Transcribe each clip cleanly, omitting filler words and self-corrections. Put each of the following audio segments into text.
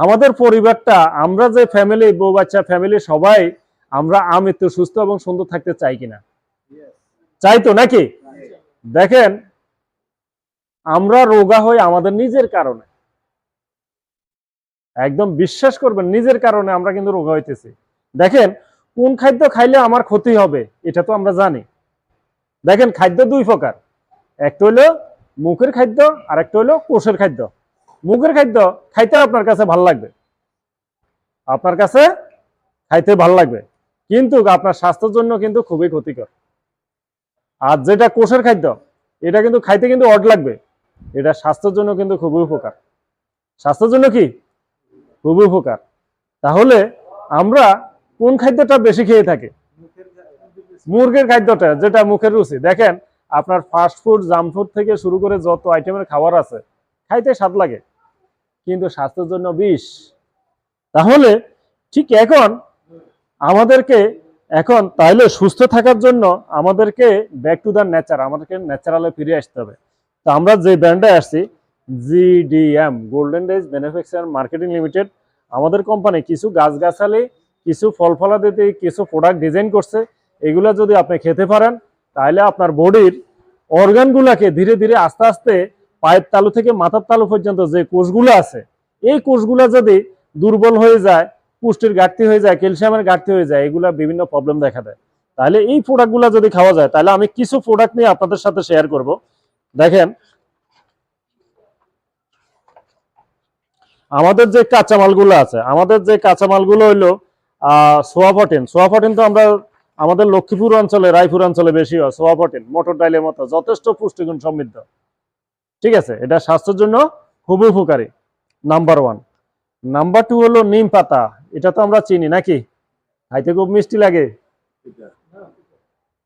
আমাদের পরিবারটা, আমরা যে ফ্যামিলি, বউ বাচ্চা ফ্যামিলি সবাই আমরা আমৃত্যু সুস্থ এবং সুন্দর থাকতে চাই কিনা? চাই তো নাকি? দেখেন, আমরা রোগা হই আমাদের নিজের কারণে। একদম বিশ্বাস করবেন, নিজের কারণে আমরা কিন্তু রোগা হইতেছি। দেখেন, কোন খাদ্য খাইলে আমার ক্ষতি হবে এটা তো আমরা জানি। দেখেন, খাদ্য দুই প্রকার, একটা হলো মুখের খাদ্য আর একটা হলো কোষের খাদ্য। মুখের খাদ্য খাইতে আপনার কাছে ভালো লাগবে, আপনার কাছে খাইতে ভালো লাগবে, কিন্তু আপনার স্বাস্থ্যের জন্য কিন্তু খুবই ক্ষতিকর। আর যেটা কোষের খাদ্য, এটা কিন্তু খাইতে কিন্তু অড লাগবে, এটা স্বাস্থ্যের জন্য কিন্তু খুবই উপকার। স্বাস্থ্যের জন্য কি খুবই উপকার। তাহলে আমরা কোন খাদ্যটা বেশি খেয়ে থাকি? মুরগির খাদ্যটা, যেটা মুখের রুচি। দেখেন, আপনার ফাস্ট ফুড, জাঙ্ক ফুড থেকে শুরু করে যত আইটেমের খাবার আছে, খাইতে স্বাদ লাগে কিন্তু স্বাস্থ্যের জন্য বিষ। তাহলে ঠিক এখন আমাদেরকে, এখন তাইলে সুস্থ থাকার জন্য আমাদেরকে ব্যাক টু দ্য নেচার, আমাদেরকে ন্যাচারালে ফিরে আসতে হবে। তো আমরা যে ব্র্যান্ডে আসছি, GDM, golden days manufacture marketing limited, আমাদের কোম্পানি কিছু গাছগাছালি, কিছু ফল ফলাদিতে কিছু প্রোডাক্ট ডিজাইন করছে। এগুলা যদি আপনি খেতে পারেন, তাহলে আপনার বডির অর্গানগুলাকে ধীরে ধীরে আস্তে আস্তে পায়ের তালু থেকে মাথার তালু পর্যন্ত যে কোষগুলো আছে, এই কোষগুলো যদি দুর্বল হয়ে যায়, পুষ্টির ঘাটতি হয়ে যায়, ক্যালসিয়ামের ঘাটতি হয়ে যায়, এগুলা বিভিন্ন প্রবলেম দেখা দেয়। তাহলে এই প্রোডাক্টগুলো যদি খাওয়া যায়, তাহলে আমি কিছু প্রোডাক্ট নিয়ে আপনাদের সাথে শেয়ার করব। দেখেন, আমাদের যে কাঁচামালগুলো আছে, আমাদের যে কাঁচামালগুলো হইলো সোয়াফটিন। সোয়াফটিন তো আমরা আমাদের লক্ষ্মীপুর অঞ্চলে, রায়পুর অঞ্চলে বেশি হয়। সোয়াফটিন মটর ডাইলের মতো যথেষ্ট পুষ্টিগুণ সমৃদ্ধ, ঠিক আছে? এটা স্বাস্থ্যের জন্য খুবই উপকারী, নাম্বার ওয়ান। নাম্বার টু হলো নিম পাতা। এটা তো আমরা চিনি নাকি? খাইতে খুব মিষ্টি লাগে,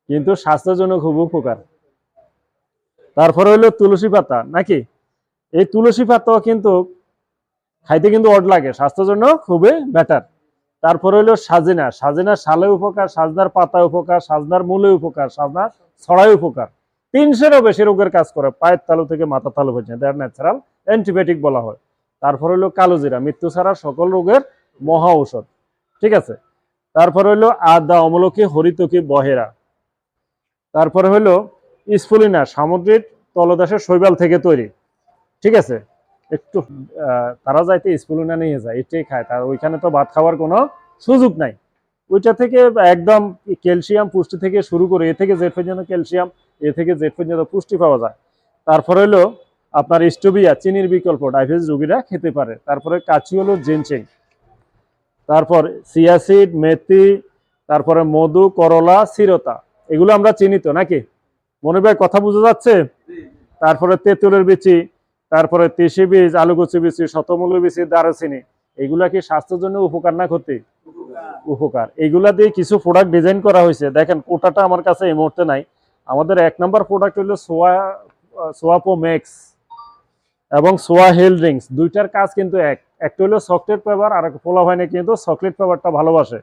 কিন্তু স্বাস্থ্যের জন্য খুব উপকার। তারপরে হলো তুলসী পাতা নাকি? এই তুলসী পাতাও কিন্তু খাইতে কিন্তু অড লাগে, স্বাস্থ্যের জন্য খুবই বেটার। তারপরে হলো সাজিনা। সাজিনার সালে উপকার, সাজনার পাতা উপকার, সাজনার মূলে উপকার, সাজনার ছড়াই উপকার। 300-এরও বেশি রোগের কাজ করে, পায়ের তালু থেকে মাথা তালু পর্যন্ত। এটা ন্যাচারাল অ্যান্টিবায়োটিক বলা হয়। তারপরে হলো কালো জিরা, মৃত্যু ছাড়া সকল রোগের মহা ঔষধ, ঠিক আছে? তারপরে হলো আদা, অমলকি, হরিতকি, বহেরা। তারপরে হলো স্ফুলিনা, সামুদ্রিক তলদেশের শৈবাল থেকে তৈরি, ঠিক আছে? একটু তারা যাইতে স্ফুলিনা নিয়ে যায়, এটাই খায়, তার ওইখানে তো ভাত খাওয়ার কোনো সুযোগ নাই। ওইটা থেকে একদম ক্যালসিয়াম পুষ্টি থেকে শুরু করে এ থেকে জেড পর্যন্ত ক্যালসিয়াম, এ থেকে জেড পর্যন্ত পুষ্টি পাওয়া যায়। তারপরে হলো আপনার স্টোবিয়া, চিনির বিকল্প, ডায়াবেটিস রোগীরা খেতে পারে। তারপরে কাছি হলো জিনসেং। তারপর সিয়াসিড, মেথি, তারপরে মধু, করলা, চিরতা, এগুলো আমরা চিনি তো নাকি? মনে ভাই কথা বোঝা যাচ্ছে? তারপরে তেঁতুলের বিচি, তারপরে তিসি বীজ, আলুকুচি বিচি, শতমূল্য বিচি, দারুচিনি, এগুলা কি স্বাস্থ্যের জন্য উপকার না ক্ষতি? উপকার। এগুলা দিয়ে কিছু প্রোডাক্ট ডিজাইন করা হয়েছে। দেখেন, কোটাটা আমার কাছে এই মুহূর্তে নাই। আমাদের 1 নম্বর প্রোডাক্ট হলো সোয়াপো ম্যাক্স এবং সোয়া হেল ড্রিঙ্কস। দুইটার কাজ কিন্তু এক। একটা হলো চকলেট ফ্লেভার, আর একটা পোলা ভাইনে কিন্তু চকলেট ফ্লেভারটা ভালোবাসে।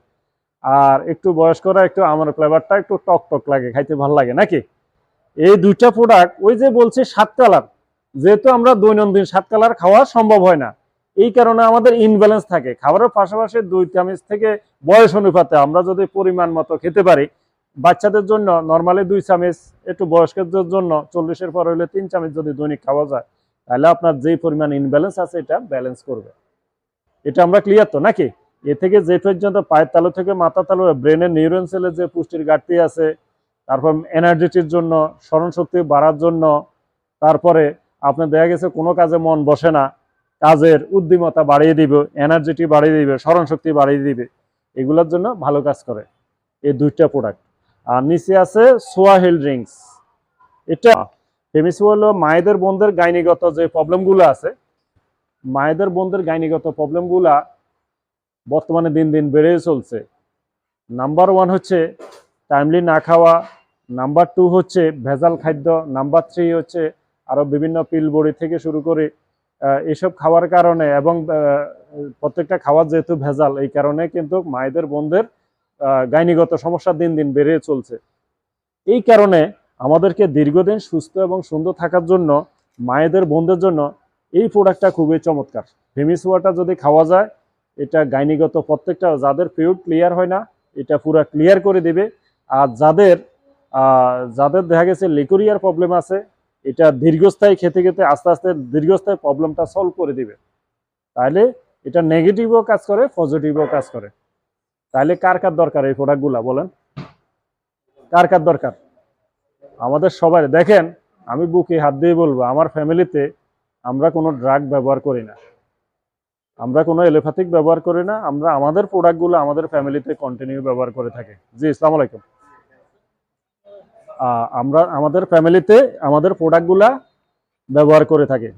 আর একটু বয়স্করা একটু আমার ফ্লেভারটা একটু টক টক লাগে, খাইতে ভালো লাগে নাকি? এই দুইটা প্রোডাক্ট, ওই যে বলছে 7 কালার, যেহেতু আমরা দৈনন্দিন 7 কালার খাওয়া সম্ভব হয় না, এই কারণে আমাদের ইনব্যালেন্স থাকে। খাবারের পাশাপাশি 2 চামচ থেকে বয়স অনুপাতে আমরা যদি পরিমাণ মতো খেতে পারি, বাচ্চাদের জন্য নর্মালি 2 চামচ, একটু বয়স্কদের জন্য 40-এর পর হলে 3 চামচ যদি দৈনিক খাওয়া যায়, তাহলে আপনার যে পরিমাণ ইনব্যালেন্স আছে এটা ব্যালেন্স করবে। এটা আমরা ক্লিয়ার তো নাকি? এ থেকে যে পর্যন্ত পায়ের তালু থেকে মাথা তালু, ব্রেনের নিউরন সেলের যে পুষ্টির ঘাটতি আছে, তারপর এনার্জিটির জন্য, স্মরণ শক্তি বাড়ার জন্য, তারপরে আপনার দেখা গেছে কোনো কাজে মন বসে না, কাজের উদ্যমতা বাড়িয়ে দিবে, এনার্জিটি বাড়িয়ে দিবে, স্মরণ শক্তি বাড়িয়ে দিবে, এগুলোর জন্য ভালো কাজ করে এই দুইটা প্রোডাক্ট। আর নিচে আছে সোয়া হেল ড্রিঙ্কস। এটা ফেমাস হলো মায়েদের বোনদের গাইনিগত যে প্রবলেমগুলো আছে, মায়েদের বোনদের গাইনিগত প্রবলেমগুলা বর্তমানে দিন দিন বেড়ে চলছে। নাম্বার 1 হচ্ছে টাইমলি না খাওয়া, নাম্বার 2 হচ্ছে ভেজাল খাদ্য, নাম্বার 3 হচ্ছে আরো বিভিন্ন পিল বড়ি থেকে শুরু করে এসব খাওয়ার কারণে, এবং প্রত্যেকটা খাবার যেহেতু ভেজাল, এই কারণে কিন্তু মায়েদের বোনদের গাইনিগত সমস্যা দিন দিন বেড়ে চলছে। এই কারণে আমাদেরকে দীর্ঘদিন সুস্থ এবং সুন্দর থাকার জন্য, মায়েদের বোনদের জন্য এই প্রোডাক্টটা খুবই চমৎকার। ফেমিস ওয়াটা যদি খাওয়া যায়, এটা গাইনিগত প্রত্যেকটা যাদের পিরিয়ড ক্লিয়ার হয় না, এটা পুরো ক্লিয়ার করে দিবে। আর যাদের যাদের দেখা গেছে লিকুরিয়ার প্রবলেম আছে, এটা দীর্ঘস্থায়ী খেতে খেতে আস্তে আস্তে দীর্ঘস্থায়ী প্রবলেমটা সলভ করে দিবে। তাহলে এটা নেগেটিভও কাজ করে, পজিটিভও কাজ করে। তাহলে কার কার দরকার এই প্রোডাক্টগুলা বলেন? কার কার দরকার? আমাদের সবাই। দেখেন, আমি বুকে হাত দিয়ে বলবো, আমার ফ্যামিলিতে আমরা কোনো ড্রাগ ব্যবহার করি না, আমরা কোনো এলোপ্যাথিক ব্যবহার করি না। আমরা আমাদের প্রোডাক্টগুলো আমাদের ফ্যামিলিতে কন্টিনিউ ব্যবহার করে থাকি। জি, আসসালামু আলাইকুম। আমরা আমাদের ফ্যামিলিতে আমাদের প্রোডাক্টগুলা ব্যবহার করে থাকি।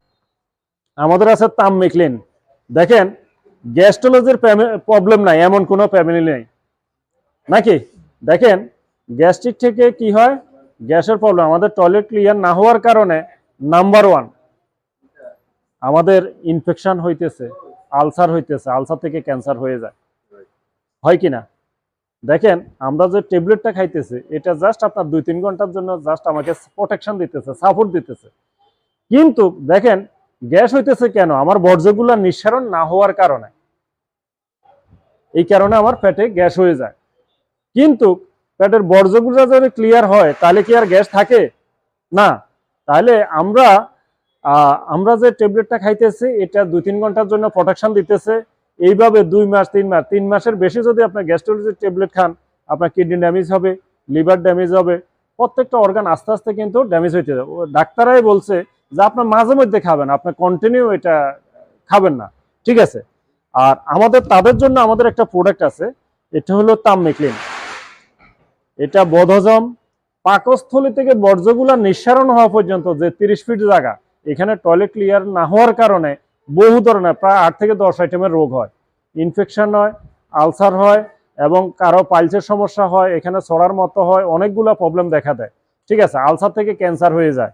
আমাদের আছে তামমিক্লিন। দেখেন, গ্যাস্ট্রোলজির প্রবলেম নাই এমন কোনো ফ্যামিলি নেই নাকি? দেখেন, গ্যাস্ট্রিক থেকে কি হয়, গ্যাসের প্রবলেম, আমাদের টয়লেট ক্লিয়ার না হওয়ার কারণে নাম্বার ওয়ান আমাদের ইনফেকশন হইতেছে, আলসার হইতেছে, আলসার থেকে ক্যান্সার হয়ে যায়, হয় কি না? দেখেন, আমরা যে ট্যাবলেটটা খাইতেছি, এটা জাস্ট আপনার 2-3 ঘন্টার জন্য জাস্ট আমাকে প্রোটেকশন দিতেছে, সাপোর্ট দিতেছে। কিন্তু দেখেন, গ্যাস হইতেছে কেন? আমার বর্জ্যগুলো নিঃসরণ না হওয়ার কারণে। এই কারণে আমার পেটে গ্যাস হয়ে যায়। কিন্তু পেটের বর্জ্যগুলো যদি ক্লিয়ার হয়, তাহলে কি আর গ্যাস থাকে? না। তাহলে আমরা যে ট্যাবলেটটা খাইতেছি, এটা 2-3 ঘন্টার জন্য প্রোটেকশন দিতেছে। এইভাবে 2 মাস 3 মাস 3 মাসের বেশি যদি আপনার গ্যাস্ট্রোলজির ট্যাবলেট খান, আপনার কিডনি ড্যামেজ হবে, লিভার ড্যামেজ হবে, প্রত্যেকটা অর্গান আস্তে আস্তে কিন্তু ড্যামেজ হইতে যাবে। ডাক্তারাই বলছে যে আপনার মাঝে মধ্যে খাবেন, আপনার কন্টিনিউ এটা খাবেন না, ঠিক আছে? আর তাদের জন্য আমাদের একটা প্রোডাক্ট আছে, এটা হলো তামমিক্লিন। এটা বদহজম, পাকস্থলী থেকে বর্জ্যগুলা নিঃসরণ হওয়া পর্যন্ত যে 30 ফিট জায়গা, এখানে টয়লেট ক্লিয়ার না হওয়ার কারণে বহু ধরনের প্রায় 8 থেকে 10 আইটেমের রোগ হয়, ইনফেকশন হয়, আলসার হয়, এবং কারো পাইলসের সমস্যা হয়, এখানে ছড়ার মতো হয়, অনেকগুলো প্রবলেম দেখা দেয়, ঠিক আছে? আলসার থেকে ক্যান্সার হয়ে যায়।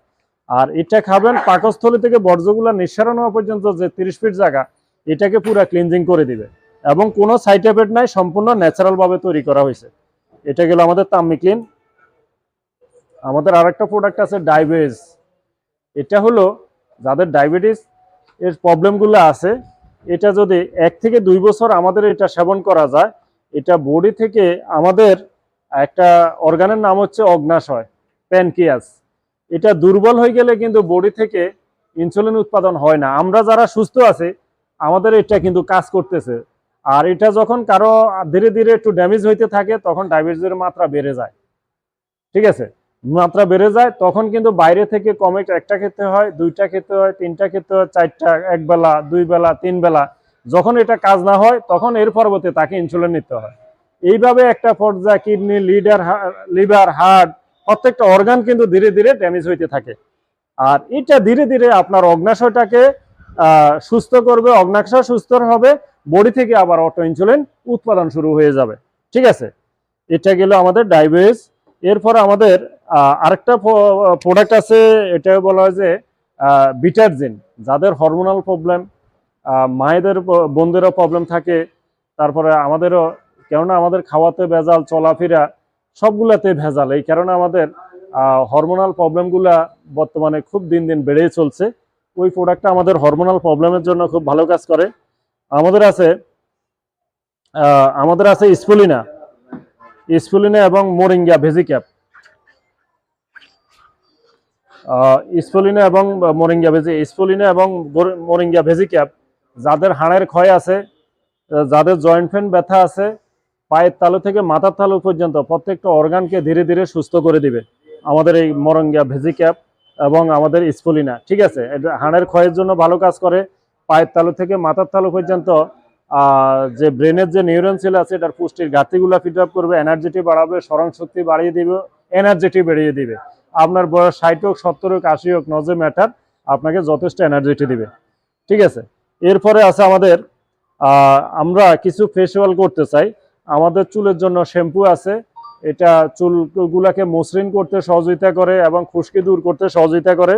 আর এটা খাবেন, পাকস্থলী থেকে বর্জ্যগুলা নিঃসরণ হওয়া পর্যন্ত যে 30 ফিট জায়গা, এটাকে পুরো ক্লিনজিং করে দিবে, এবং কোনো সাইড এফেক্ট নাই, সম্পূর্ণ ন্যাচারাল ভাবে তৈরি করা হয়েছে। এটা গেল আমাদের তামমিক্লিন। আমাদের আরেকটা প্রোডাক্ট আছে ডায়াবেটিস। এটা হলো যাদের ডায়াবেটিস এর প্রবলেমগুলো আছে, এটা যদি 1 থেকে 2 বছর আমাদের এটা সেবন করা যায়, এটা বডি থেকে আমাদের একটা অর্গানের নাম হচ্ছে অগ্ন্যাশয়, প্যানক্রিয়াস, এটা দুর্বল হয়ে গেলে কিন্তু বডি থেকে ইনসুলিন উৎপাদন হয় না। আমরা যারা সুস্থ আছে, আমাদের এটা কিন্তু কাজ করতেছে। আর এটা যখন কারো ধীরে ধীরে একটু ড্যামেজ হইতে থাকে, তখন ডায়াবেটিসের মাত্রা বেড়ে যায়, ঠিক আছে? মাত্রা বেড়ে যায়, তখন কিন্তু বাইরে থেকে কমে একটা খেতে হয়, 2টা খেতে হয়, 3টা খেতে হয়, 4টা, 1 বেলা, 2 বেলা, 3 বেলা। যখন এটা কাজ না হয়, তখন এর পরবর্তী তাকে ইনসুলিন নিতে হয়। এইভাবে একটা পর্যায়ে কিডনি, লিভার, হার্ট, প্রত্যেকটা অর্গান কিন্তু ধীরে ধীরে ড্যামেজ হইতে থাকে। আর এটা ধীরে ধীরে আপনার অগ্ন্যাশয়টাকে সুস্থ করবে, অগ্ন্যাশয় সুস্থ হবে, বডি থেকে আবার অটো ইনসুলিন উৎপাদন শুরু হয়ে যাবে, ঠিক আছে? এটা গেল আমাদের ডায়াবেটিস। এরপর আমাদের আরেকটা প্রোডাক্ট আছে, এটা বলা হয় যে বিটারজিন। যাদের হরমোনাল প্রবলেম, মায়েদের বোনদেরও প্রবলেম থাকে, তারপরে আমাদেরও, কেননা আমাদের খাওয়াতে ভেজাল, চলাফেরা সবগুলাতে ভেজাল, এই কারণে আমাদের হরমোনাল প্রবলেমগুলা বর্তমানে খুব দিন দিন বেড়েই চলছে। ওই প্রোডাক্টটা আমাদের হরমোনাল প্রবলেমের জন্য খুব ভালো কাজ করে। আমাদের আছে স্পুলিনা এবং মোরিঙ্গা ভেজিক্যাপ। স্পুলিনা এবং মোরিঙ্গা ভেজিক্যাপ যাদের হাড়ের ক্ষয় আছে, যাদের জয়েন্ট পেন ব্যথা আছে, পায়ের তালু থেকে মাথার তালু পর্যন্ত প্রত্যেকটা অর্গানকে ধীরে ধীরে সুস্থ করে দিবে আমাদের এই মোরিঙ্গা ভেজিক্যাপ এবং আমাদের স্পুলিনা, ঠিক আছে? এটা হাড়ের ক্ষয়ের জন্য ভালো কাজ করে। পায়ের তালু থেকে মাথার তালু পর্যন্ত যে ব্রেনের যে নিউরন সেল আছে, এটার পুষ্টির ঘাটতিগুলো ফিট আপ করবে, এনার্জিটি বাড়াবে, স্মরণ শক্তি বাড়িয়ে দিবে, এনার্জিটি বেড়িয়ে দিবে। আপনার বয়স 60 হোক, 70 হোক, 80 হোক, নজে ম্যাটার, আপনাকে যথেষ্ট এনার্জিটি দিবে, ঠিক আছে? এরপরে আছে আমাদের আমরা কিছু ফেসিয়াল করতে চাই। আমাদের চুলের জন্য শ্যাম্পু আছে, এটা চুলগুলাকে মসৃণ করতে সহযোগিতা করে এবং খুশকি দূর করতে সহযোগিতা করে।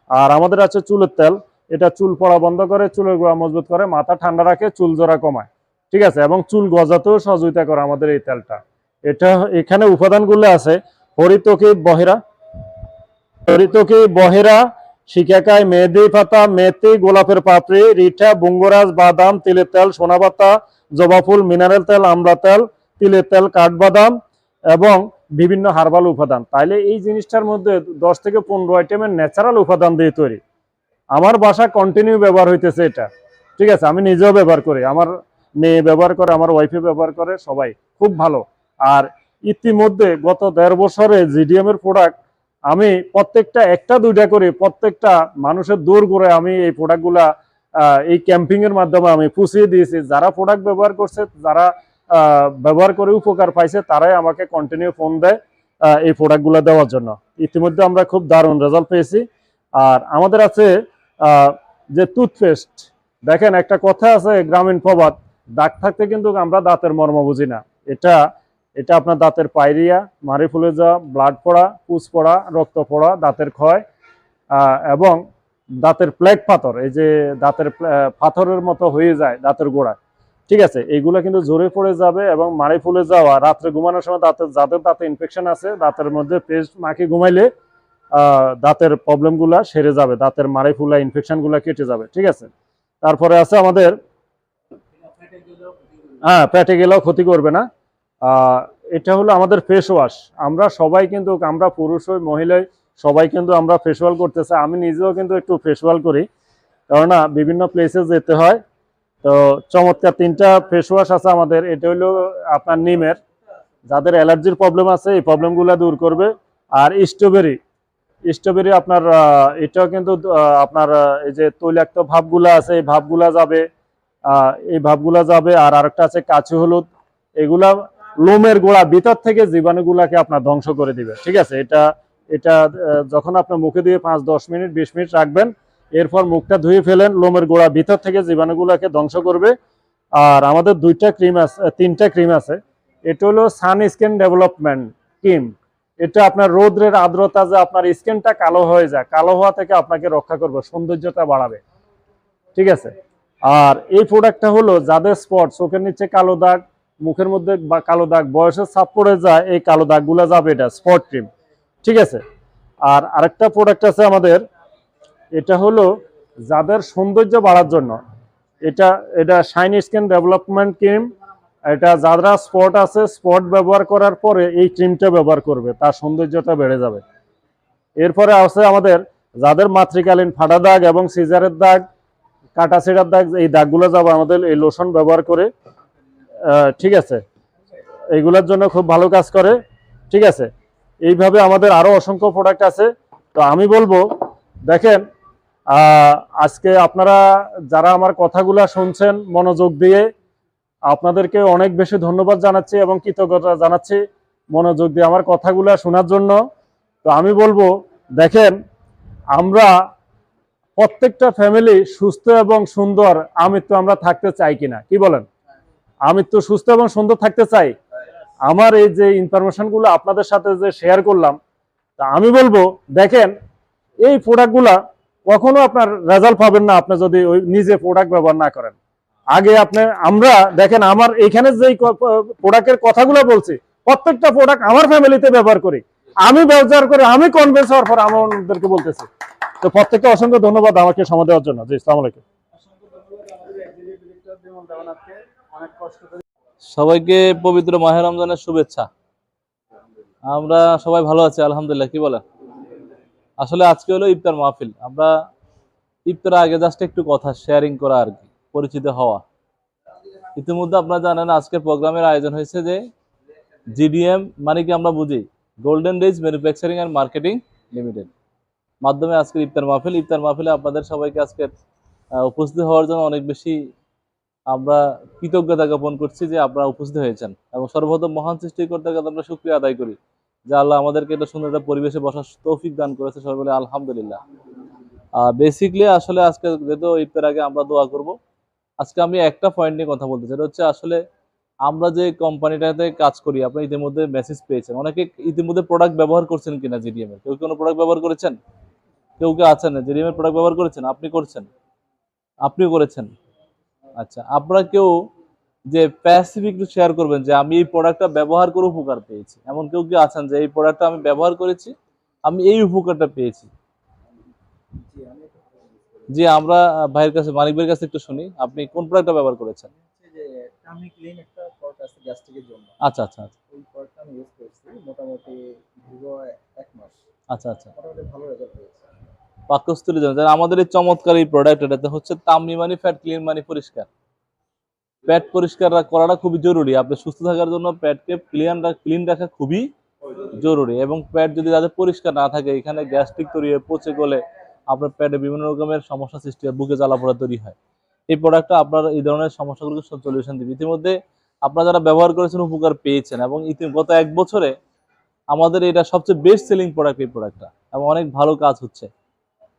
আর আমাদের আছে চুলের তেল, এটা চুল পড়া বন্ধ করে, চুলের গোড়া মজবুত করে, মাথা ঠান্ডা রাখে, চুল জোড়া কমায়, ঠিক আছে? এবং চুল গজাতেও সহযোগিতা করে আমাদের এই তেলটা। এখানে উপাদানগুলো আছে হরিতকি বহেরা, শিকাকাই, মেহেদি পাতা, মেথি, গোলাপের পাপড়ি, রিঠা, বুঙ্গরাজ, বাদাম, তিলের তেল, সোনা পাতা, জবা ফুল, মিনারেল তেল, আমড়া তেল, তিলের তেল, কাঠবাদাম এবং বিভিন্ন হার্বাল উপাদান। তাইলে এই জিনিসটার মধ্যে 10 থেকে 15 আইটেমের ন্যাচারাল উপাদান দিয়ে তৈরি। আমার বাসা কন্টিনিউ ব্যবহার হইতেছে এটা, ঠিক আছে। আমি নিজেও ব্যবহার করি, আমার মেয়ে ব্যবহার করে, আমার ওয়াইফে ব্যবহার করে, সবাই খুব ভালো। আর ইতিমধ্যে গত 1.5 বছরে জিডিএম এর প্রোডাক্ট আমি প্রত্যেকটা একটা দুইটা করে প্রত্যেকটা মানুষের দৌড় করে আমি এই প্রোডাক্টগুলা এই ক্যাম্পিং এর মাধ্যমে আমি পুষিয়ে দিয়েছি। যারা প্রোডাক্ট ব্যবহার করছে, যারা ব্যবহার করে উপকার পাইছে, তারাই আমাকে কন্টিনিউ ফোন দেয় এই প্রোডাক্টগুলো দেওয়ার জন্য। ইতিমধ্যে আমরা খুব দারুণ রেজাল্ট পেয়েছি। আর আমাদের আছে যে টুথপেস্ট, দেখেন একটা কথা আছে গ্রামীণ প্রবাদ, দাগ থাকতে কিন্তু আমরা দাঁতের মর্ম বুঝি না। এটা এটা আপনার দাঁতের পায়রিয়া, মারি ফুলে যাওয়া, ব্লাড পড়া, পুষ পড়া, রক্ত পড়া, দাঁতের ক্ষয় এবং দাঁতের প্লেগ পাথর, এই যে দাঁতের পাথরের মতো হয়ে যায় দাঁতের গোড়ায়, ঠিক আছে, এইগুলো কিন্তু জোরে পড়ে যাবে। এবং মারি ফুলে যাওয়া, রাত্রে ঘুমানোর সময় যাদের দাঁতে ইনফেকশন আছে, দাঁতের মধ্যে পেস্ট মাখি ঘুমাইলে দাঁতের প্রবলেমগুলো সেরে যাবে, দাঁতের মারি ফুলা ইনফেকশনগুলো কেটে যাবে, ঠিক আছে। তারপরে আছে আমাদের পেটে গেলেও ক্ষতি করবে না। এটা হলো আমাদের ফেস ওয়াশ। আমরা সবাই কিন্তু, আমরা পুরুষ হই মহিলাই সবাই কিন্তু আমরা ফেসওয়াল করতেছে। আমি নিজেও কিন্তু একটু ফেসওয়াল করি, কেননা বিভিন্ন প্লেসে যেতে হয়। তো চমৎকার 3টা ফেস ওয়াশ আছে আমাদের। এটা হলো আপনার নিমের, যাদের অ্যালার্জির প্রবলেম আছে এই প্রবলেমগুলো দূর করবে। আর স্ট্রবেরি আপনার এটাও কিন্তু আপনার এই যে তৈলাক্ত ভাবগুলা আছে এই ভাবগুলা যাবে, আর আরেকটা আছে কাঁচি হলুদ, এগুলা লোমের গোড়া ভিতর থেকে জীবাণুগুলাকে আপনার ধ্বংস করে দিবে, ঠিক আছে। এটা এটা যখন আপনার মুখে দিয়ে 5-10 মিনিট 20 মিনিট রাখবেন, এরপর মুখটা ধুয়ে ফেলেন, লোমের গোড়া ভিতর থেকে জীবাণুগুলাকে ধ্বংস করবে। আর আমাদের 3টা ক্রিম আছে। এটা হলো সান স্কিন ডেভেলপমেন্ট ক্রিম। এটা আপনার রোদ্রের আর্দ্রতা যে আপনার স্কিনটা কালো হয়ে যায়, কালো হওয়া থেকে আপনাকে রক্ষা করবে, সৌন্দর্যতা বাড়াবে, ঠিক আছে। আর এই প্রোডাক্টটা হলো যাদের স্পট, চোখের নিচে কালো দাগ, মুখের মধ্যে কালো দাগ, বয়সের ছাপ পড়ে যায়, এই কালো দাগগুলো যাবে, এটা স্পট ক্রিম, ঠিক আছে। আর আরেকটা প্রোডাক্ট আছে আমাদের, এটা হলো যাদের সৌন্দর্য বাড়ার জন্য, এটা এটা শাইন স্কিন ডেভেলপমেন্ট ক্রিম। এটা যারা স্পট আছে, স্পট ব্যবহার করার পরে এই ক্রিমটা ব্যবহার করবে, তার সৌন্দর্যটা বেড়ে যাবে। এরপরে আছে আমাদের যাদের মাতৃকালীন ফাটা দাগ এবং সিজারের দাগ, কাটা ছেঁড়ার দাগ, এই দাগগুলো যাবে আমাদের এই লোশন ব্যবহার করে, ঠিক আছে। এইগুলোর জন্য খুব ভালো কাজ করে, ঠিক আছে। এইভাবে আমাদের আরো অসংখ্য প্রোডাক্ট আছে। তো আমি বলবো, দেখেন আজকে আপনারা যারা আমার কথাগুলা শুনছেন মনোযোগ দিয়ে, আপনাদেরকে অনেক বেশি ধন্যবাদ জানাচ্ছি এবং কৃতজ্ঞতা জানাচ্ছি মনোযোগ দিয়ে আমার কথাগুলা শোনার জন্য। তো আমি বলবো, দেখেন আমরা প্রত্যেকটা ফ্যামিলি সুস্থ এবং সুন্দর আমৃত্যু আমরা থাকতে চাই কিনা, কি বলেন? আমৃত্যু সুস্থ এবং সুন্দর থাকতে চাই। আমার এই যে ইনফরমেশনগুলো আপনাদের সাথে যে শেয়ার করলাম, তা আমি বলবো, দেখেন এই প্রোডাক্টগুলা কখনো আপনার রেজাল্ট পাবেন না আপনি যদি ওই নিজে প্রোডাক্ট ব্যবহার না করেন। আগে আমরা দেখেন আমার এখানে যে প্রোডাক্টের কথাগুলো বলছি, প্রত্যেকটা প্রোডাক্ট আমার ফ্যামিলিতে ব্যবহার করি, আমি ব্যবহার করে আমি কনভিন্স হওয়ার পর আমাদেরকে বলতেছি। তো প্রত্যেককে অসংখ্য ধন্যবাদ আমাকে সময় দেওয়ার জন্য। জি, আসসালামু আলাইকুম। সবাইকে পবিত্র মাহে রমজানের শুভেচ্ছা। আমরা সবাই ভালো আছি আলহামদুলিল্লাহ, কি বলেন? আসলে আজকে হলো ইফতার মাহফিল। আমরা ইফতার আগে জাস্ট একটু কথা শেয়ারিং করা আর কি, পরিচিত হওয়া। ইতিমধ্যে আপনারা জানেন আজকের প্রোগ্রামের আয়োজন হয়েছে যে জিডিএম মানে কি আমরা বুঝি, golden days manufacturing and marketing limited মাধ্যমে আজকের ইফতার মাহফিল। ইফতার মাহফিলে আপনাদের সবাইকে আজকে উপস্থিত হওয়ার জন্য অনেক বেশি আমরা কৃতজ্ঞতা জ্ঞাপন করছি যে আপনারা উপস্থিত হয়েছেন। এবং সর্বপ্রথম মহান সৃষ্টিকর্তাকে আমরা শুকরিয়া আদায় করি যে আল্লাহ আমাদেরকে এটা সুন্দর একটা পরিবেশে বসার তৌফিক দান করেছে, সবাই বলে আলহামদুলিল্লাহ। বেসিকলি আসলে আজকে যেহেতু ইফতার আগে আমরা দোয়া করব, আজকে আমি একটা পয়েন্ট নিয়ে কথা বলতে চাই। এটা হচ্ছে আসলে আমরা যে কোম্পানিটাতে কাজ করি, আপনি ইতিমধ্যে মেসেজ পেয়েছেন, অনেকে ইতিমধ্যে প্রোডাক্ট ব্যবহার করছেন কিনা জিডিএম এর, কেউ কোনো প্রোডাক্ট ব্যবহার করেছেন? কেউ আছেন জিডিএম এর প্রোডাক্ট ব্যবহার করেছেন? আপনিও করেছেন। আচ্ছা, আপনারা কেউ যে প্যাসিভ একটু শেয়ার করবেন যে আমি এই প্রোডাক্টটা ব্যবহার করে উপকার পেয়েছি, এমন কেউ কি আছেন যে এই প্রোডাক্টটা আমি ব্যবহার করেছি, আমি এই উপকারটা পেয়েছি? জি, আমরা ভাইয়ের কাছে, মানিক ভাইয়ের কাছে একটু শুনি, আপনি কোন প্রোডাক্টটা ব্যবহার করেছেন? যে টামি ক্লিন একটা প্রোডাক্ট আছে গ্যাস্ট্রিকের জন্য। আচ্ছা আচ্ছা আচ্ছা ওই প্রোডাক্টটা আমি ইউজ করছি মোটামুটি দীর্ঘ ১ মাস। আচ্ছা আচ্ছা। মোটামুটি ভালো রেজাল্ট হয়েছে। পাকস্থলী জন্য আমাদের এই চমৎকার এই প্রোডাক্ট, এটাতে হচ্ছে তাম্মি মানে ফ্যাট, ক্লিন মানে পরিষ্কার। পেট পরিষ্কার করাটা খুবই জরুরি। আপনি সুস্থ থাকার জন্য পেটকে ক্লিন রাখা খুবই জরুরি। এবং পেট যদি যাদের পরিষ্কার না থাকে, এখানে গ্যাস্ট্রিক তৈরি হয়ে পচে গলে আপনার পেটে বিভিন্ন রকমের সমস্যা সৃষ্টি হয়, বুকে জ্বালাপোড়া তৈরি হয়। এই প্রোডাক্টটা আপনার এই ধরনের সমস্যাগুলোকে সলিউশন দিবে। ইতিমধ্যে আপনারা যারা ব্যবহার করেছেন উপকার পেয়েছেন, এবং গত 1 বছরে আমাদের এটা সবচেয়ে বেস্ট সেলিং প্রোডাক্ট এই প্রোডাক্টটা, এবং অনেক ভালো কাজ হচ্ছে।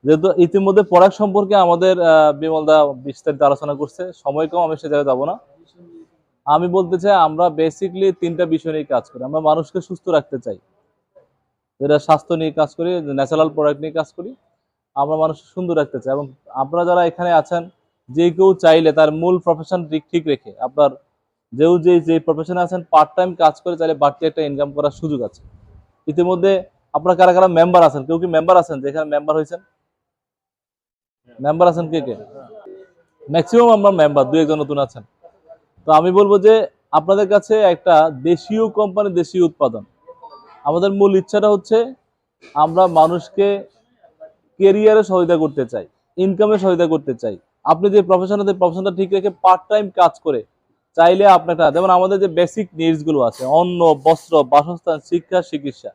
যেহেতু ইতিমধ্যে প্রোডাক্ট সম্পর্কে আমাদের বিমল দা বিস্তারিত আলোচনা করছে, সময় কম, আমি সে জায়গায় যাবো না। আমি বলতে চাই আমরা বেসিকলি 3টা বিষয় নিয়ে কাজ করি। আমরা মানুষকে সুস্থ রাখতে চাই, যেটা স্বাস্থ্য নিয়ে কাজ করি, ন্যাচারাল প্রোডাক্ট নিয়ে কাজ করি। আমরা মানুষকে সুন্দর রাখতে চাই, এবং আপনারা যারা এখানে আছেন, যে কেউ চাইলে তার মূল প্রফেশন ঠিক রেখে, আপনার যে প্রফেশনে আছেন পার্ট টাইম কাজ করে চাইলে বাড়তি একটা ইনকাম করার সুযোগ আছে। ইতিমধ্যে আপনারা কারা কারা মেম্বার আছেন? কেউ কি মেম্বার আছেন যে এখানে মেম্বার হয়েছেন? মেম্বার আছেন কে কে? ম্যাক্সিমাম আমরা মেম্বার, 2-1 জন নতুন আছেন। তো আমি বলবো যে আপনাদের কাছে একটা দেশীয় কোম্পানি, দেশীয় উৎপাদন। আমাদের মূল ইচ্ছাটা হচ্ছে আমরা মানুষকে কেরিয়ারে সহায়তা করতে চাই, ইনকামে সহায়তা করতে চাই। আপনি যে প্রফেশনটা ঠিক রেখে পার্ট টাইম কাজ করে চাইলে আপনারা, যেমন আমাদের যে বেসিক নিডস গুলো আছে, অন্ন, বস্ত্র, বাসস্থান, শিক্ষা, চিকিৎসা,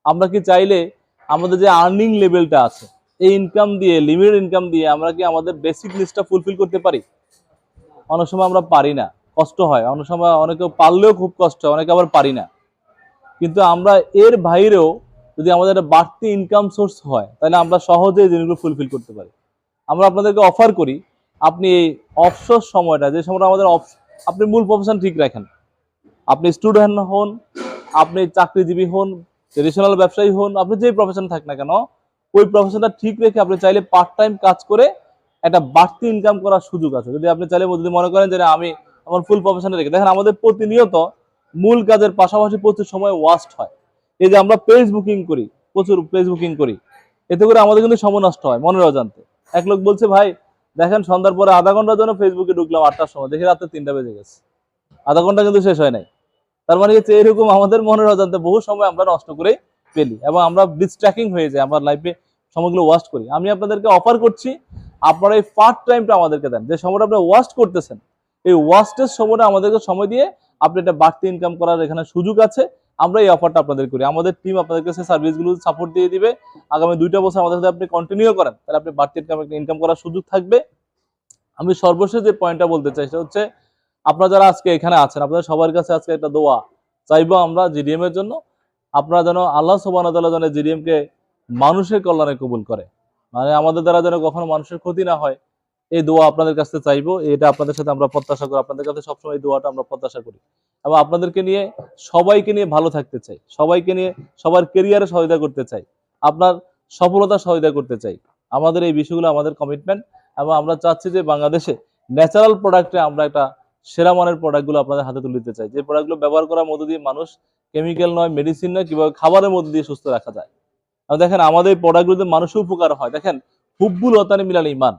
আমরা কি চাইলে আমাদের যে আর্নিং লেভেলটা আছে, এই ইনকাম দিয়ে, লিমিটেড ইনকাম দিয়ে আমরা কি আমাদের বেসিক নিডসটা ফুলফিল করতে পারি? অনেক সময় আমরা পারি না, কষ্ট হয়। অনেক সময় অনেকে পারলেও খুব কষ্ট হয়, অনেকে আবার পারি না। কিন্তু আমরা এর বাইরেও যদি আমাদের একটা বাড়তি ইনকাম সোর্স হয়, তাহলে আমরা সহজে এই জিনিসগুলো ফুলফিল করতে পারি। আমরা আপনাদেরকে অফার করি, আপনি এই অবসর সময়টা, যে সময়টা আমাদের আপনি মূল প্রফেশন ঠিক রাখেন, আপনি স্টুডেন্ট হন, আপনি চাকরিজীবী হন, ট্রেডিশনাল ব্যবসায়ী হন, আপনি যেই প্রফেশন থাক না কেন, ওই প্রফেশনটা ঠিক রেখে আপনি চাইলে পার্ট টাইম কাজ করে একটা বাড়তি ইনকাম করার সুযোগ আছে। যদি আপনি চাইলে, যদি মনে করেন যে আমি আমার ফুল প্রফেশনে রেখে, দেখেন আমাদের প্রতিনিয়ত মূল কাজের পাশাপাশি প্রচুর সময় ওয়াস্ট হয়। এই যে আমরা পেজ বুকিং করি, প্রচুর পেজ বুকিং করি, এতে করে আমাদের কিন্তু সময় নষ্ট হয় মনের অজান্তে। এক লোক বলছে, ভাই দেখেন সন্ধ্যার পরে আধা ঘন্টার জন্য ফেসবুকে ঢুকলাম 8টার সময়, দেখি রাতে 3টা বেজে গেছে, আধা ঘন্টা কিন্তু শেষ হয় নাই। তার মানে হচ্ছে এরকম আমাদের মনের অজান্তে বহু সময় আমরা নষ্ট করে ফেলি, এবং আমরা ডিস্ট্র্যাকিং হয়ে যাই, আমার লাইফে সময়গুলো ওয়াস্ট করি। আমি আপনাদেরকে অফার করছি, আপনারা এই পার্ট টাইমটা আমাদেরকে দেন। যে সময়টা আপনি ওয়াস্ট করতেছেন, এই ওয়াস্টের সময়টা আমাদেরকে সময় দিয়ে আপনি একটা বাড়তি ইনকাম করার এখানে সুযোগ আছে। আমরা এই অফারটা আপনাদের করি, আমাদের টিম আপনাদেরকে সেই সার্ভিসগুলো সাপোর্ট দিয়ে দিবে। আগামী 2টা বছর আমাদের সাথে আপনি কন্টিনিউ করেন, তাহলে আপনি বাড়তি ইনকাম করার সুযোগ থাকবে। আমি সর্বশেষ যে পয়েন্টটা বলতে চাই সেটা হচ্ছে, আপনারা যারা আজকে এখানে আছেন, আপনাদের সবার কাছে আজকে একটা দোয়া চাইবো আমরা জিডিএম এর জন্য। আপনারা যেন আল্লাহ সুবহানাহু ওয়া তাআলা যেন জিডিএম কে মানুষের কল্যাণে কবুল করে, মানে আমাদের দ্বারা যেন কখনো মানুষের ক্ষতি না হয়, এই দোয়া আপনাদের কাছে চাইবো। এটা আপনাদের সাথে আমরা প্রত্যাশা করি, আপনাদের কাছে সবসময় এই দোয়াটা আমরা প্রত্যাশা করি। এবং আপনাদেরকে নিয়ে, সবাইকে নিয়ে ভালো থাকতে চাই, সবাইকে নিয়ে সবার কেরিয়ারে সহায়তা করতে চাই, আপনার সফলতা সহায়তা করতে চাই। আমাদের এই বিষয়গুলো আমাদের কমিটমেন্ট, এবং আমরা চাচ্ছি যে বাংলাদেশে ন্যাচারাল প্রোডাক্টে আমরা একটা সেরা মানের প্রোডাক্টগুলো আপনাদের হাতে তুলে দিতে চাই, যে প্রোডাক্টগুলো ব্যবহার করার মধ্য দিয়ে মানুষ কেমিক্যাল নয়, মেডিসিন নয়, কিভাবে খাবারের মধ্যে দিয়ে সুস্থ রাখা যায়। আর দেখেন আমাদের এই প্রোডাক্টগুলোতে মানুষের উপকার হয়। দেখেন, হুব্বুল ওয়াতানি মিনাল ঈমান,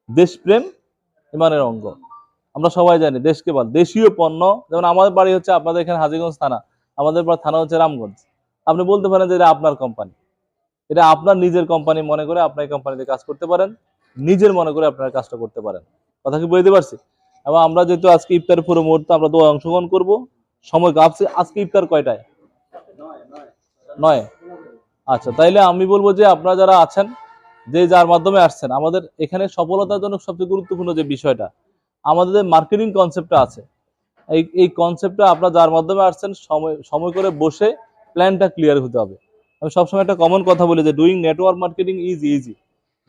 দেশপ্রেম ইমানের অঙ্গ। আমরা সবাই জানি দেশকে বল দেশীয় পণ্য। যেমন আমাদের বাড়ি হচ্ছে আপনাদের এখানে হাজীগঞ্জ থানা, আমাদের থানা হচ্ছে রামগঞ্জ। আপনি বলতে পারেন যে এটা আপনার কোম্পানি, এটা আপনার নিজের কোম্পানি মনে করে আপনার কোম্পানিতে কাজ করতে পারেন, নিজের মনে করে আপনার কাজটা করতে পারেন। কথা কি বুঝতে পারছি? এবং আমরা যেহেতু আজকে ইফতারের পুরো মুহূর্তে আমরা দোয়া অংশগ্রহণ করব, সময় আজকে ইফতার কয়টায়? 9। আচ্ছা, তাইলে আমি বলবো যে আপনারা যারা আছেন, যে যার মাধ্যমে আসছেন, আমাদের এখানে সফলতার জন্য সবচেয়ে গুরুত্বপূর্ণ যে বিষয়টা, আমাদের মার্কেটিং কনসেপ্টটা আছে, এই কনসেপ্টটা আপনারা যার মাধ্যমে আসছেন, সময় করে বসে প্ল্যানটা ক্লিয়ার হতে হবে। আমি সবসময় একটা কমন কথা বলি যে doing network marketing is easy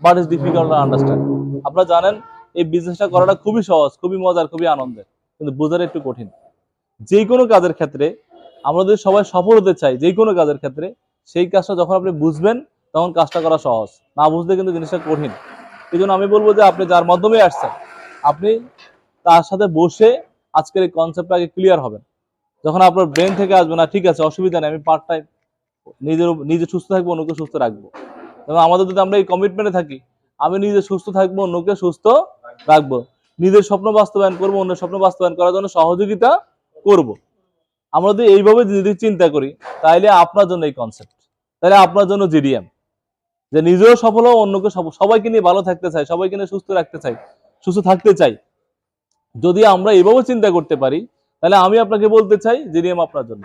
but is difficult to understand. আপনারা জানেন এই বিজনেসটা করাটা খুবই সহজ, খুবই মজার, খুবই আনন্দের, কিন্তু বোঝাটা একটু কঠিন। যে কোনো কাজের ক্ষেত্রে আমরা যদি সবাই সফল হতে চাই, যে কোনো কাজের ক্ষেত্রে, সেই কাজটা যখন আপনি বুঝবেন তখন কাজটা করা সহজ, না বুঝলে কিন্তু জিনিসটা কঠিন। এই জন্য আমি বলবো যে আপনি যার মাধ্যমে আসছেন, আপনি তার সাথে বসে আজকের এই কনসেপ্টটা আগে ক্লিয়ার হবেন। যখন আপনার ব্রেন থেকে আসবে না, ঠিক আছে অসুবিধা নেই, আমি পার্ট টাইম নিজে সুস্থ থাকবো, অন্যকে সুস্থ রাখবো, এবং আমাদের যদি আমরা এই কমিটমেন্টে থাকি, আমি নিজে সুস্থ থাকবো, অন্যকে সুস্থ রাখবো, নিজের স্বপ্ন বাস্তবায়ন করবো, অন্যের স্বপ্ন বাস্তবায়ন করার জন্য সহযোগিতা করব। আমরা যদি এইভাবে যদি চিন্তা করি, তাইলে আপনার জন্য এই কনসেপ্ট, তাহলে আপনার জন্য জিডিএম, যে নিজেও সফল হও, অন্যকে সবাইকে নিয়ে ভালো থাকতে চাই, সবাইকে নিয়ে সুস্থ রাখতে চাই, সুস্থ থাকতে চাই। যদি আমরা এইভাবে চিন্তা করতে পারি, তাহলে আমি আপনাকে বলতে চাই জিডিএম আপনার জন্য।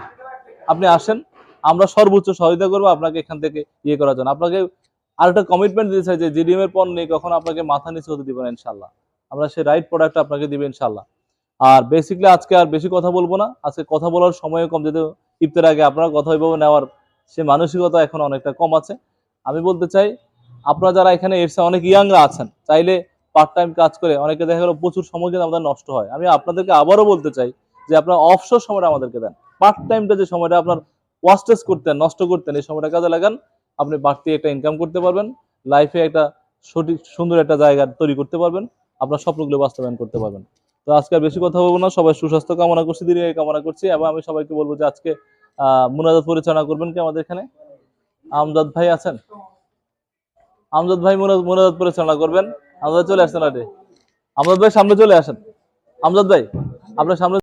আপনি আসেন, আমরা সর্বোচ্চ সহায়তা করবো আপনাকে এখান থেকে ইয়ে করার জন্য। আপনাকে আরেকটা কমিটমেন্ট দিতে চাই যে জিডিএম এর পণ্য নিয়ে কখনো আপনাকে মাথা নিচু হতে দিব না ইনশাল্লাহ। আমরা সেই রাইট প্রোডাক্ট আপনাকে দিব ইনশাল্লাহ। আর বেসিকলি আজকে আর বেশি কথা বলবো না, আজকে কথা বলার সময় কম, যেহেতু ইফতার আগে আপনারা কথা ওইভাবে নেওয়ার সে মানসিকতা এখন অনেকটা কম আছে। আমি বলতে চাই, আপনারা যারা এখানে এসে অনেক ইয়াংরা আছেন, চাইলে পার্ট টাইম কাজ করে অনেকে দেখা গেল প্রচুর সময় কিন্তু আমাদের নষ্ট হয়। আমি আপনাদেরকে আবারও বলতে চাই যে আপনার অবসর সময়টা আমাদেরকে দেন, পার্ট টাইমটা যে সময়টা আপনার ওয়াস্টেজ করতেন, নষ্ট করতেন, এই সময়টা কাজে লাগান। আপনি বাড়তি একটা ইনকাম করতে পারবেন, লাইফে একটা সঠিক সুন্দর একটা জায়গা তৈরি করতে পারবেন, আপনার স্বপ্নগুলো বাস্তবায়ন করতে পারবেন। তো আজকে আর বেশি কথা বলবো না, সবাই সুস্বাস্থ্য কামনা করছি, দিনে কামনা করছি। এবং আমি সবাইকে বলবো যে আজকে মুনাজাত পরিচালনা করবেন কি আমাদের এখানে আমজাদ ভাই আছেন, আমজাদ ভাই মুনাজাত পরিচালনা করবেন। আমজাদ চলে আসছেন, আমজাদ ভাই সামনে চলে আসেন, আমজাদ ভাই আপনার সামনে